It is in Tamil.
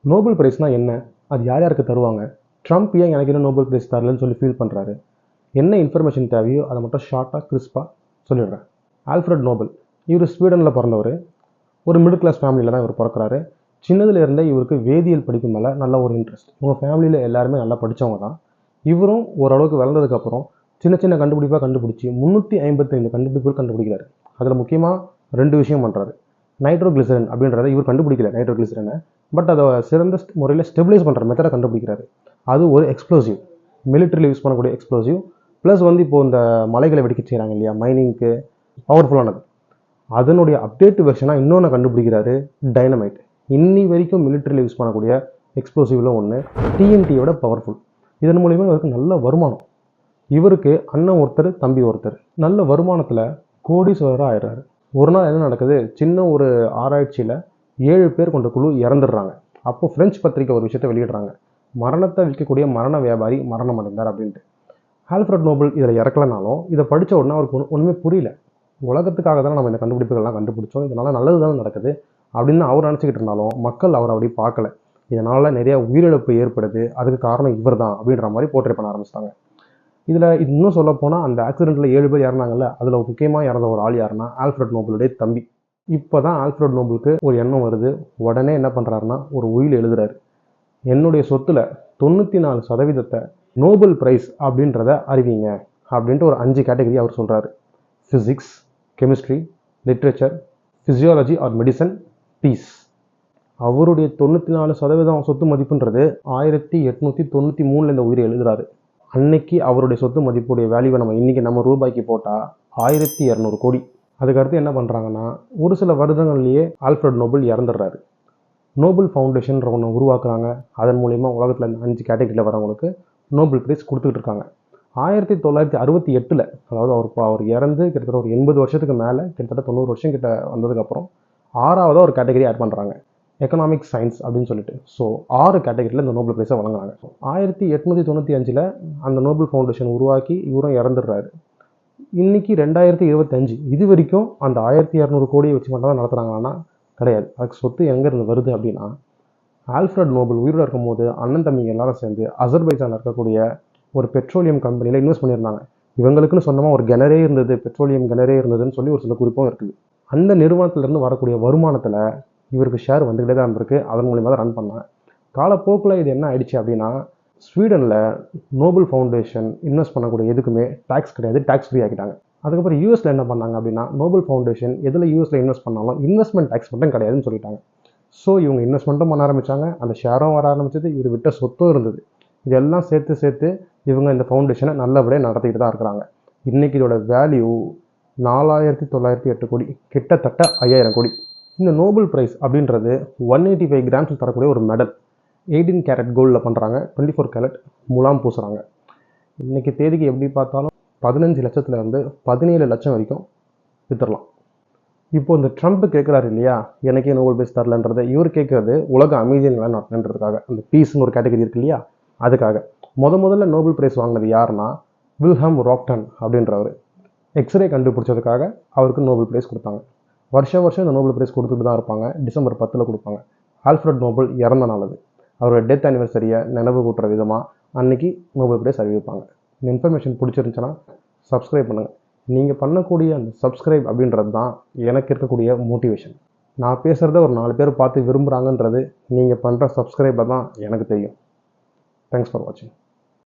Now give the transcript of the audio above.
நோபல் பிரைஸ்னால் என்ன, அது யார் யாருக்கு தருவாங்க, ட்ரம்ப் ஏன் எனக்கு இன்னும் நோபல் பிரைஸ் தரலன்னு சொல்லி ஃபீல் பண்ணுறாரு, என்ன இன்ஃபர்மேஷன் தேவையோ அதை மட்டும் ஷார்ட்டாக கிறிஸ்பாக சொல்லிடுறேன். ஆல்ஃப்ரட் நோபல் இவர் ஸ்வீடனில் பிறந்தவர். ஒரு மிடில் கிளாஸ் ஃபேமிலியில் தான் இவர் பிறக்கிறாரு. சின்னதுல இருந்தே இவருக்கு வேதியியல் படிக்கும் மேலே நல்ல ஒரு இன்ட்ரெஸ்ட். இவங்க ஃபேமிலியில் எல்லாருமே நல்லா படித்தவங்க தான். இவரும் ஓரளவுக்கு வளர்ந்ததுக்கப்புறம் சின்ன சின்ன கண்டுபிடிப்பாக கண்டுபிடிச்சி 355 கண்டுபிடிப்புகள் கண்டுபிடிக்கிறாரு. அதில் முக்கியமாக 2 விஷயம் பண்ணுறாரு. நைட்ரோகிளிசரின் அப்படின்றத இவர் கண்டுபிடிக்கல நைட்ரோகிளிசரினை, பட் அதை சிறந்த முறையில் ஸ்டெபிலைஸ் பண்ணுற மெத்தடை கண்டுபிடிக்கிறாரு. அது ஒரு எக்ஸ்ப்ளோசிவ், மிலிட்ரியில் யூஸ் பண்ணக்கூடிய எக்ஸ்ப்ளோசிவ். ப்ளஸ் இப்போது இந்த மலைகளை வெடிக்க செய்கிறாங்க இல்லையா, மைனிங்க்கு பவர்ஃபுல்லானது. அதனுடைய அப்டேட் வெர்ஷனாக இன்னொன்று கண்டுபிடிக்கிறாரு, டைனமைட். இன்னி வரைக்கும் மிலிட்ரியில் யூஸ் பண்ணக்கூடிய எக்ஸ்ப்ளோசிவில் ஒன்று, டிஎன்டியோட பவர்ஃபுல். இதன் மூலிமா இவருக்கு நல்ல வருமானம். இவருக்கு அண்ணன் ஒருத்தர், தம்பி ஒருத்தர். நல்ல வருமானத்தில் கோடீஸ்வரராக ஆயிடுறாரு. ஒரு நாள் என்ன நடக்குது, சின்ன ஒரு ஆராய்ச்சியில் 7 பேர் கொண்ட குழு இறந்துடுறாங்க. அப்போ பிரெஞ்சு பத்திரிக்கை ஒரு விஷயத்தை வெளியிடுறாங்க, மரணத்தை விற்கக்கூடிய மரண வியாபாரி மரணம் அடைந்தார் அப்படின்ட்டு. ஆல்ஃப்ரட் நோபல் இதில் இறக்கலனாலும் இதை படித்த உடனே அவருக்கு ஒன்றுமே புரியல. உலகத்துக்காக தானே நம்ம இந்த கண்டுபிடிப்புகள்லாம் கண்டுபிடிச்சோம், இதனால் நல்லது தானே நடக்குது அப்படின்னு அவர் நினச்சிக்கிட்டு இருந்தாலும் மக்கள் அவர் அப்படி பார்க்கல. இதனால் நிறைய உயிரிழப்பு ஏற்படுது, அதுக்கு காரணம் இவர் தான் அப்படின்ற மாதிரி போர்ட்ரே பண்ண ஆரம்பிச்சிட்டாங்க. இதில் இன்னும் சொல்ல போனால் அந்த ஆக்சிடெண்ட்டில் 7 பேர் இறந்தாங்கல்ல, அதில் முக்கியமாக இறந்த ஒரு ஆள் யாருன்னா ஆல்ஃப்ரட் நோபலுடைய தம்பி. இப்போ தான் ஆல்ஃப்ரட் நோபலுக்கு ஒரு எண்ணம் வருது. உடனே என்ன பண்ணுறாருன்னா ஒரு உயில் எழுதுறாரு. என்னுடைய சொத்தில் 94% நோபல் பிரைஸ் அப்படின்றத அறிவிங்க அப்படின்ட்டு ஒரு 5 கேட்டகரி அவர் சொல்கிறாரு. Physics, chemistry, literature, physiology or medicine, peace. அவருடைய 94% சொத்து மதிப்புன்றது 1893 இந்த உயிரை எழுதுறாரு. அன்னைக்கு அவருடைய சொத்து மதிப்புடைய வேல்யூவை நம்ம ரூபாய்க்கு போட்டால் 1200 கோடி. அதுக்கடுத்து என்ன பண்ணுறாங்கன்னா ஒரு சில வருடங்கள்லேயே ஆல்ஃப்ரட் நோபல் இறந்துடுறாரு. நோபல் ஃபவுண்டேஷன் ஒன்று உருவாக்குறாங்க. அதன் மூலயமா உலகத்தில் இந்த 5 கேட்டகரியில் வரவங்களுக்கு நோபல் பிரைஸ் கொடுத்துக்கிட்டு இருக்காங்க. 1968, அதாவது அவர் இறந்து கிட்டத்தட்ட ஒரு 80 வருஷத்துக்கு மேலே, கிட்டத்தட்ட 90 வருஷம் கிட்ட வந்ததுக்கப்புறம் 6ஆவதாக ஒரு கேட்டகரி ஆட் பண்ணுறாங்க, எக்கனாமிக் சயின்ஸ் அப்படின்னு சொல்லிட்டு. ஸோ 6 கேட்டகரியில் இந்த நோபல் பிரைஸை வழங்குறாங்க. 1895 அந்த நோபல் ஃபவுண்டேஷன் உருவாக்கி இவரும் இறந்துடுறாரு. இன்னைக்கு 2025, இது வரைக்கும் அந்த 1200 கோடியை வச்சு மட்டும் தான் நடத்துகிறாங்கன்னா கிடையாது. அதுக்கு சொத்து எங்கேருந்து வருது அப்படின்னா, ஆல்ஃப்ரட் நோபல் உயிரோடு இருக்கும்போது அண்ணன் தம்பிங்க எல்லாரும் சேர்ந்து அசர்பைஜானில் இருக்கக்கூடிய ஒரு பெட்ரோலியம் கம்பெனியில் இன்வெஸ்ட் பண்ணியிருந்தாங்க. இவங்களுக்குன்னு சொந்தமாக ஒரு கிணறே இருந்தது, பெட்ரோலியம் கிணறே இருந்ததுன்னு சொல்லி ஒரு சில குறிப்பும் இருக்குது. அந்த நிறுவனத்திலேருந்து வரக்கூடிய வருமானத்தில் இவருக்கு ஷேர் வந்துக்கிட்டே தான் இருந்திருக்கு. அதன் மூலியமாக தான் ரன் பண்ணாங்க. காலப்போக்கில் இது என்ன ஆயிடுச்சு அப்படின்னா, ஸ்வீடனில் நோபல் ஃபவுண்டேஷன் இன்வெஸ்ட் பண்ணக்கூடிய எதுக்குமே டேக்ஸ் கிடையாது, டேக்ஸ் ஃப்ரீ ஆக்கிட்டாங்க. அதுக்கப்புறம் யூஎஸில் என்ன பண்ணாங்க அப்படின்னா, நோபல் ஃபவுண்டேஷன் எதில் யூஎஸில் இன்வெஸ்ட் பண்ணாலும் இன்வெஸ்ட்மெண்ட் டேக்ஸ் மட்டும் கிடையாதுன்னு சொல்லிட்டாங்க. ஸோ இவங்க இன்வெஸ்ட்மெண்ட்டும் பண்ண ஆரம்பித்தாங்க, அந்த ஷேரும் வர ஆரம்பிச்சது, இவர் விட்ட சொத்தும் இருந்தது. இதெல்லாம் சேர்த்து இவங்க இந்த ஃபவுண்டேஷனை நல்லபடியாக நடத்திக்கிட்டு தான் இருக்கிறாங்க. இன்றைக்கி இதோட வேல்யூ 4908 கோடி, கிட்டத்தட்ட 5000 கோடி. இந்த நோபல் ப்ரைஸ் அப்படின்றது 185 கிராம்ஸ் தரக்கூடிய ஒரு மெடல். 18 கேரட் கோல்டில் பண்ணுறாங்க, 24 கேரட் முலாம் பூசுகிறாங்க. இன்றைக்கி தேதிக்கு எப்படி பார்த்தாலும் 15 லட்சத்துலேருந்து 17 லட்சம் வரைக்கும் விற்றுடலாம். இப்போ இந்த ட்ரம்ப் கேட்குறாரு இல்லையா, எனக்கே நோபல் பிரைஸ் தரலன்றதை, இவர் கேட்குறது உலக அமைதியை நிலைநாட்டணுன்றதுக்காக. அந்த பீஸ்னு ஒரு கேட்டகரி இருக்கு இல்லையா, அதுக்காக. முதல்ல நோபல் பிரைஸ் வாங்கினது யாருன்னா வில்ஹம் ராக்டன் அப்படின்றவர். எக்ஸ்ரே கண்டுபிடிச்சதுக்காக அவருக்கு நோபல் பிரைஸ் கொடுத்தாங்க. வருஷம் இந்த நோபல் பிரைஸ் கொடுத்துட்டு தான் இருப்பாங்க. டிசம்பர் 10 கொடுப்பாங்க. ஆல்ஃப்ரட் நோபல் இறந்த நாள் அது. அவரோட டெத் ஆனிவர்சரியை நினைவு கூட்டுற விதமாக அன்னைக்கு நோபல் பிரைஸ் அறிவிப்பாங்க. இந்த இன்ஃபர்மேஷன் பிடிச்சிருந்துச்சுன்னா சப்ஸ்கிரைப் பண்ணுங்கள். நீங்கள் பண்ணக்கூடிய அந்த சப்ஸ்கிரைப் அப்படின்றது தான் எனக்கு இருக்கக்கூடிய மோட்டிவேஷன். நான் பேசுகிறத ஒரு 4 பேர் பார்த்து விரும்புகிறாங்கன்றது நீங்கள் பண்ணுற சப்ஸ்கிரைபில் தான் எனக்கு தெரியும். தேங்க்ஸ் ஃபார் வாட்சிங்.